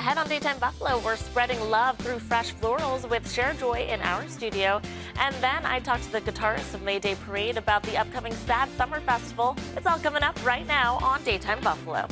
Ahead on Daytime Buffalo, we're spreading love through fresh florals with Share Joy in our studio. And then I talked to the guitarist of Mayday Parade about the upcoming Sad Summer Festival. It's all coming up right now on Daytime Buffalo.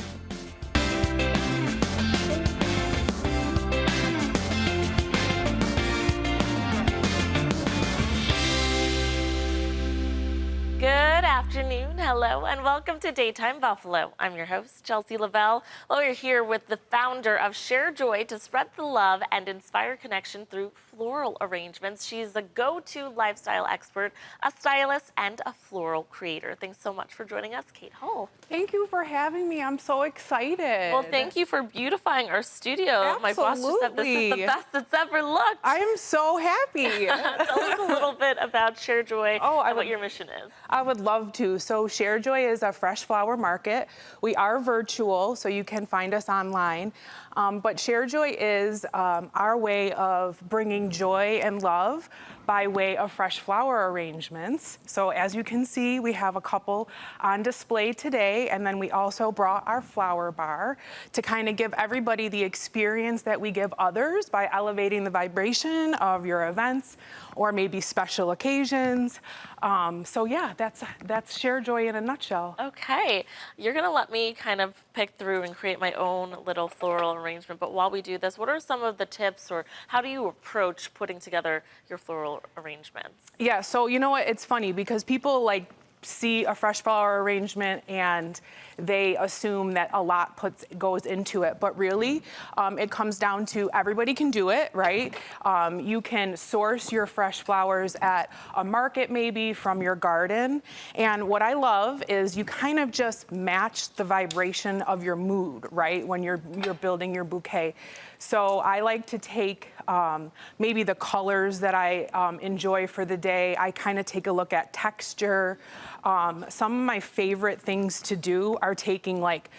Good afternoon, hello, and welcome to Daytime Buffalo. I'm your host, Chelsea Lavelle. We're here with the founder of Share Joy to spread the love and inspire connection through floral arrangements. She's a go-to lifestyle expert, a stylist, and a floral creator. Thanks so much for joining us, Kate Hull. Thank you for having me. I'm so excited. Well, thank you for beautifying our studio. Absolutely. My boss just said this is the best it's ever looked. I am so happy. Tell us a little bit about Share Joy and what your mission is. I would love to. So Share Joy is a fresh flower market. We are virtual, so you can find us online. But Share Joy is our way of bringing joy and love by way of fresh flower arrangements. So as you can see, we have a couple on display today, and then we also brought our flower bar to kind of give everybody the experience that we give others by elevating the vibration of your events or maybe special occasions. So yeah, that's Share Joy in a nutshell. Okay, you're gonna let me kind of pick through and create my own little floral arrangement, but while we do this, what are some of the tips or how do you approach putting together your floral arrangements? Yeah, so you know what, it's funny because people see a fresh flower arrangement and they assume that a lot goes into it, but really it comes down to everybody can do it, right? You can source your fresh flowers at a market maybe from your garden, and what I love is you kind of just match the vibration of your mood, right? When you're building your bouquet. So I like to take maybe the colors that I enjoy for the day. I kind of take a look at texture. Some of my favorite things to do are taking like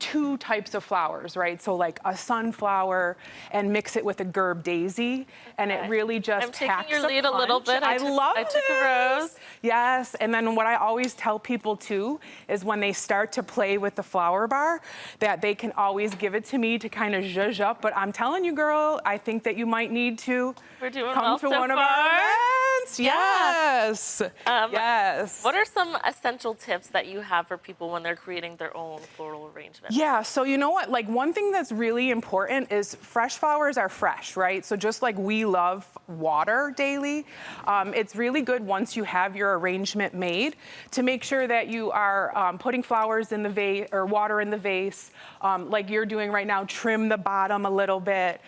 2 types of flowers, right? So like a sunflower and mix it with a gerb daisy, and it really just I'm taking your lead a little bit. I took a rose. Yes, and then what I always tell people too is when they start to play with the flower bar, that they can always give it to me to kind of zhuzh up. But I'm telling you, girl, I think that you might need to come to one of our events. Yes. Yes. What are some essential tips that you have for people when they're creating their own floral arrangements? Yeah, so you know what, like one thing that's really important is fresh flowers are fresh, right? So just like we love water daily, it's really good once you have your arrangement made to make sure that you are putting flowers in the vase or water in the vase, like you're doing right now. Trim the bottom a little bit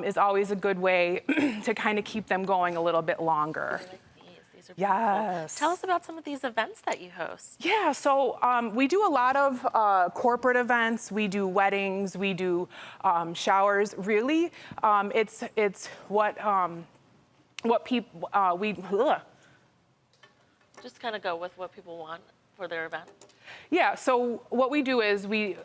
is always a good way to kind of keep them going a little bit longer. Yes. Tell us about some of these events that you host. Yeah, so we do a lot of corporate events. We do weddings. We do showers. Really, it's what people Just kind of go with what people want for their event. Yeah. So what we do is we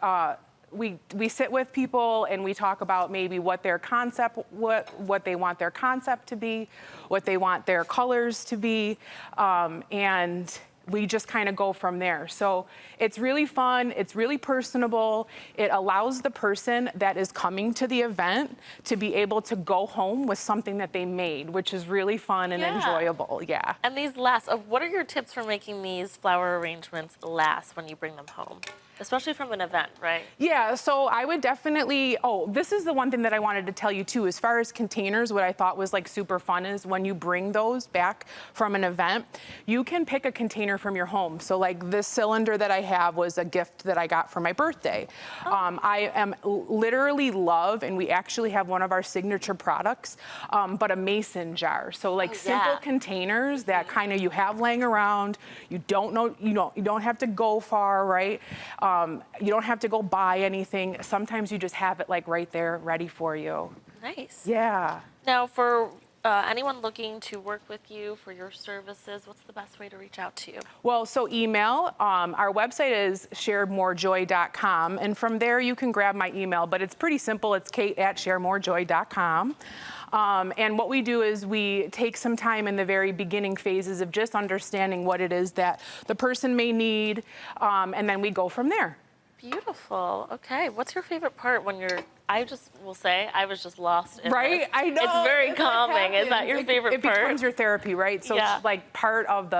sit with people and we talk about maybe what their concept, what they want their concept to be, what they want their colors to be, and we just kind of go from there. So it's really fun, it's really personable. It allows the person that is coming to the event to be able to go home with something that they made, which is really fun and enjoyable, yeah. And these last, what are your tips for making these flower arrangements last when you bring them home? Especially from an event, right? Yeah, so I would definitely, this is the one thing that I wanted to tell you too. As far as containers, what I thought was like super fun is when you bring those back from an event, you can pick a container from your home. So like this cylinder that I have was a gift that I got for my birthday. I am literally love, and we actually have one of our signature products, but a mason jar. So like simple containers that kind of you have laying around. You don't have to go far, right? You don't have to go buy anything. Sometimes you just have it like right there ready for you. Nice. Yeah. Now for anyone looking to work with you for your services, what's the best way to reach out to you? Well, so email. Our website is sharemorejoy.com, and from there you can grab my email, but it's pretty simple. It's kate@sharemorejoy.com. And what we do is we take some time in the very beginning phases of just understanding what it is that the person may need, and then we go from there. Beautiful. Okay. What's your favorite part when you're, I just will say, I was just lost in Right? this. I know. It's very That's what calming. Is that happens. your favorite it part? becomes your therapy, right? So Yeah. it's like part of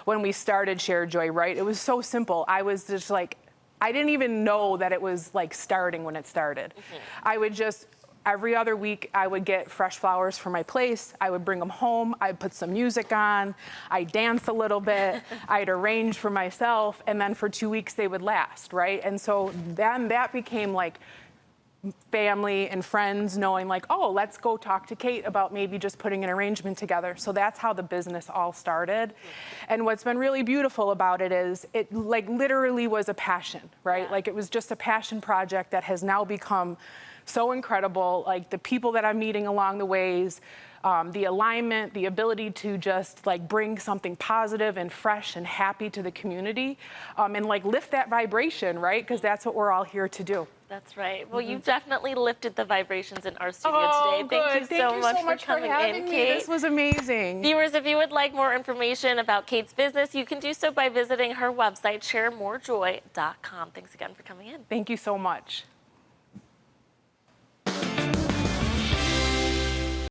when we started Share Joy, right? It was so simple. I was just like, I didn't even know that it was like starting when it started. I would just, every other week, I would get fresh flowers from my place. I would bring them home. I'd put some music on. I'd dance a little bit. I'd arrange for myself. And then for 2 weeks, they would last, right? And so then that became like family and friends knowing like, oh, let's go talk to Kate about maybe just putting an arrangement together. So that's how the business all started. And what's been really beautiful about it is it like literally was a passion, right? Yeah. Like it was just a passion project that has now become so incredible. Like the people that I'm meeting along the ways, the alignment, the ability to just like bring something positive and fresh and happy to the community, and like lift that vibration, right? Because that's what we're all here to do. That's right. Well, you've definitely lifted the vibrations in our studio Oh, today. Thank good. you so much for coming having in, me. Kate. This was amazing. Viewers, if you would like more information about Kate's business, you can do so by visiting her website, sharemorejoy.com. Thanks again for coming in. Thank you so much.